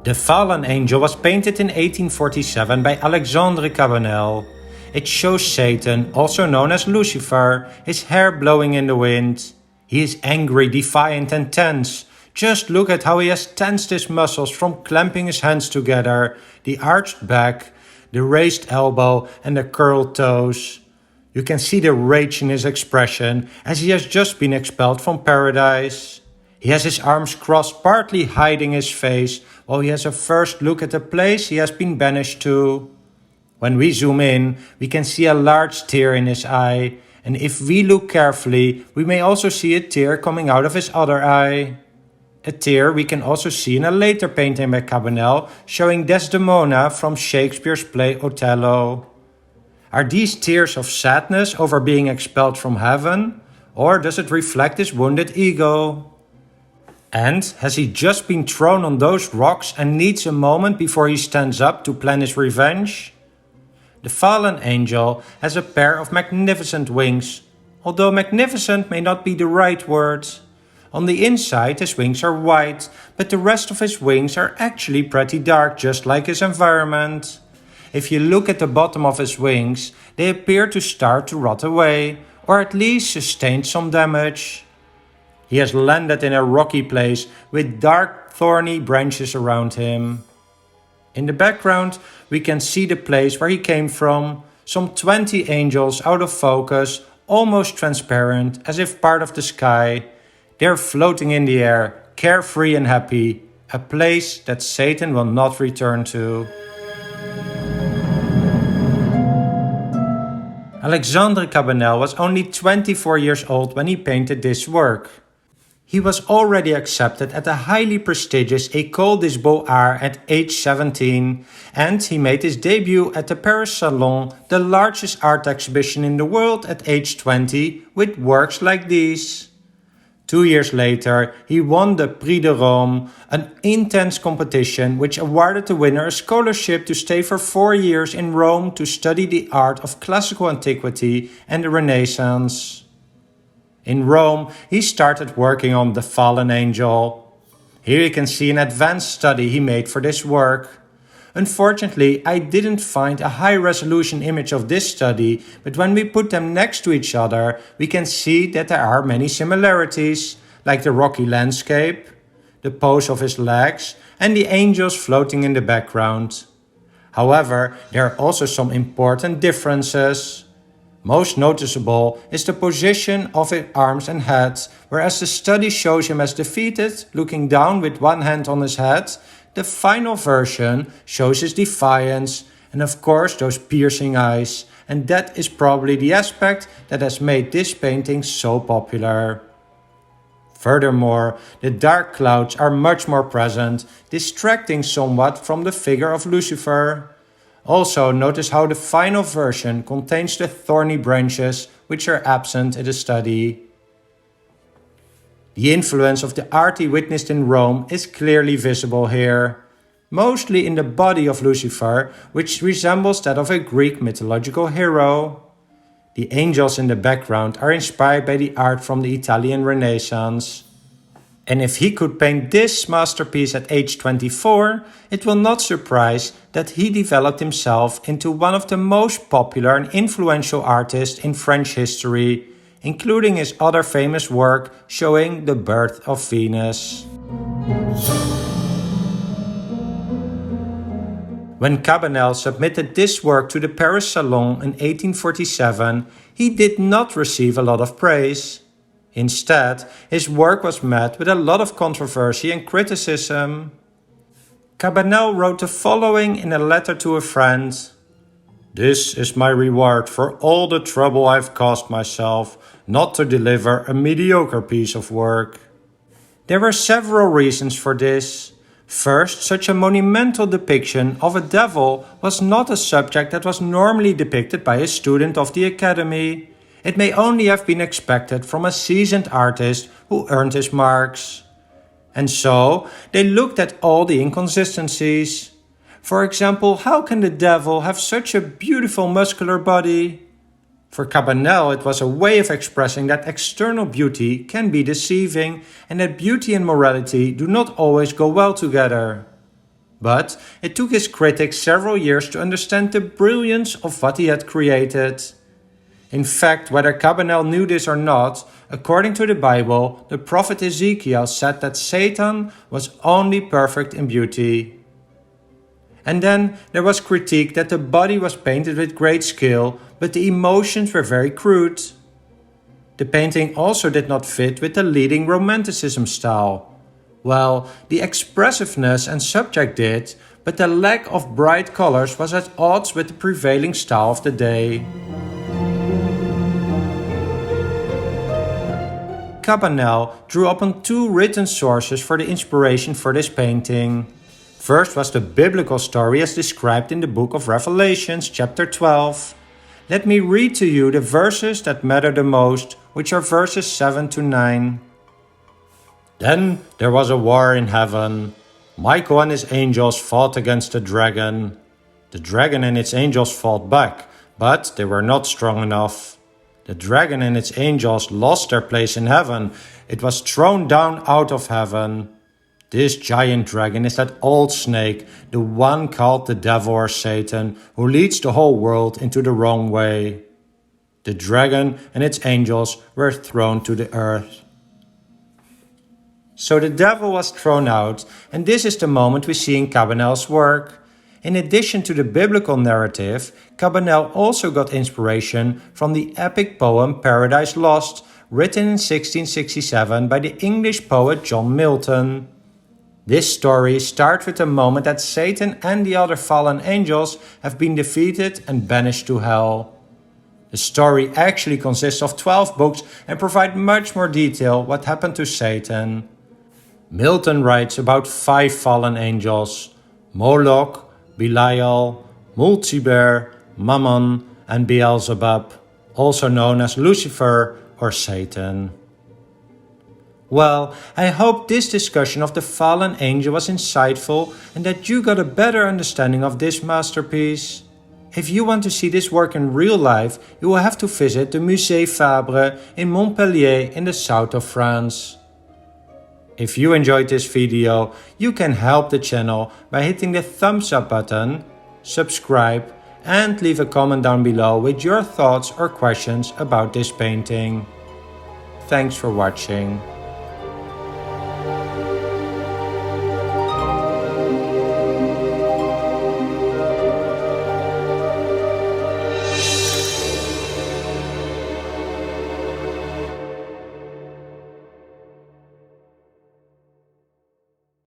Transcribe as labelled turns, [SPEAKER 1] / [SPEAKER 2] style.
[SPEAKER 1] The Fallen Angel was painted in 1847 by Alexandre Cabanel. It shows Satan, also known as Lucifer, his hair blowing in the wind. He is angry, defiant and tense. Just look at how he has tensed his muscles from clamping his hands together, the arched back, the raised elbow and the curled toes. You can see the rage in his expression as he has just been expelled from paradise. He has his arms crossed, partly hiding his face, while he has a first look at the place he has been banished to. When we zoom in, we can see a large tear in his eye, and if we look carefully, we may also see a tear coming out of his other eye. A tear we can also see in a later painting by Cabanel showing Desdemona from Shakespeare's play Othello. Are these tears of sadness over being expelled from heaven, or does it reflect his wounded ego? And has he just been thrown on those rocks and needs a moment before he stands up to plan his revenge? The fallen angel has a pair of magnificent wings, although magnificent may not be the right word. On the inside his wings are white, but the rest of his wings are actually pretty dark, just like his environment. If you look at the bottom of his wings, they appear to start to rot away, or at least sustain some damage. He has landed in a rocky place with dark, thorny branches around him. In the background, we can see the place where he came from, some 20 angels out of focus, almost transparent, as if part of the sky. They're floating in the air, carefree and happy, a place that Satan will not return to. Alexandre Cabanel was only 24 years old when he painted this work. He was already accepted at a highly prestigious École des Beaux-Arts at age 17, and he made his debut at the Paris Salon, the largest art exhibition in the world, at age 20, with works like these. 2 years later, he won the Prix de Rome, an intense competition which awarded the winner a scholarship to stay for 4 years in Rome to study the art of classical antiquity and the Renaissance. In Rome, he started working on The Fallen Angel. Here you can see an advanced study he made for this work. Unfortunately, I didn't find a high-resolution image of this study, but when we put them next to each other, we can see that there are many similarities, like the rocky landscape, the pose of his legs, and the angels floating in the background. However, there are also some important differences. Most noticeable is the position of his arms and head, whereas the study shows him as defeated, looking down with one hand on his head. The final version shows his defiance and of course those piercing eyes, and that is probably the aspect that has made this painting so popular. Furthermore, the dark clouds are much more present, distracting somewhat from the figure of Lucifer. Also, notice how the final version contains the thorny branches which are absent in the study. The influence of the art he witnessed in Rome is clearly visible here, mostly in the body of Lucifer, which resembles that of a Greek mythological hero. The angels in the background are inspired by the art from the Italian Renaissance. And if he could paint this masterpiece at age 24, it will not surprise that he developed himself into one of the most popular and influential artists in French history, including his other famous work showing the birth of Venus. When Cabanel submitted this work to the Paris Salon in 1847, he did not receive a lot of praise. Instead, his work was met with a lot of controversy and criticism. Cabanel wrote the following in a letter to a friend: "This is my reward for all the trouble I've caused myself not to deliver a mediocre piece of work." There were several reasons for this. First, such a monumental depiction of a devil was not a subject that was normally depicted by a student of the academy. It may only have been expected from a seasoned artist who earned his marks. And so, they looked at all the inconsistencies. For example, how can the devil have such a beautiful muscular body? For Cabanel, it was a way of expressing that external beauty can be deceiving and that beauty and morality do not always go well together. But it took his critics several years to understand the brilliance of what he had created. In fact, whether Cabanel knew this or not, according to the Bible, the prophet Ezekiel said that Satan was only perfect in beauty. And then there was critique that the body was painted with great skill, but the emotions were very crude. The painting also did not fit with the leading Romanticism style. Well, the expressiveness and subject did, but the lack of bright colors was at odds with the prevailing style of the day. Cabanel drew upon two written sources for the inspiration for this painting. First was the biblical story as described in the book of Revelations, chapter 12. Let me read to you the verses that matter the most, which are verses 7 to 9. Then there was a war in heaven. Michael and his angels fought against the dragon. The dragon and its angels fought back, but they were not strong enough. The dragon and its angels lost their place in heaven. It was thrown down out of heaven. This giant dragon is that old snake, the one called the devil or Satan, who leads the whole world into the wrong way. The dragon and its angels were thrown to the earth. So the devil was thrown out, and this is the moment we see in Cabanel's work. In addition to the biblical narrative, Cabanel also got inspiration from the epic poem Paradise Lost, written in 1667 by the English poet John Milton. This story starts with the moment that Satan and the other fallen angels have been defeated and banished to hell. The story actually consists of 12 books and provides much more detail what happened to Satan. Milton writes about 5 fallen angels: Moloch, Belial, Mulciber, Mammon, and Beelzebub, also known as Lucifer or Satan. Well, I hope this discussion of the fallen angel was insightful and that you got a better understanding of this masterpiece. If you want to see this work in real life, you will have to visit the Musée Fabre in Montpellier in the south of France. If you enjoyed this video, you can help the channel by hitting the thumbs up button, subscribe, and leave a comment down below with your thoughts or questions about this painting. Thanks for watching.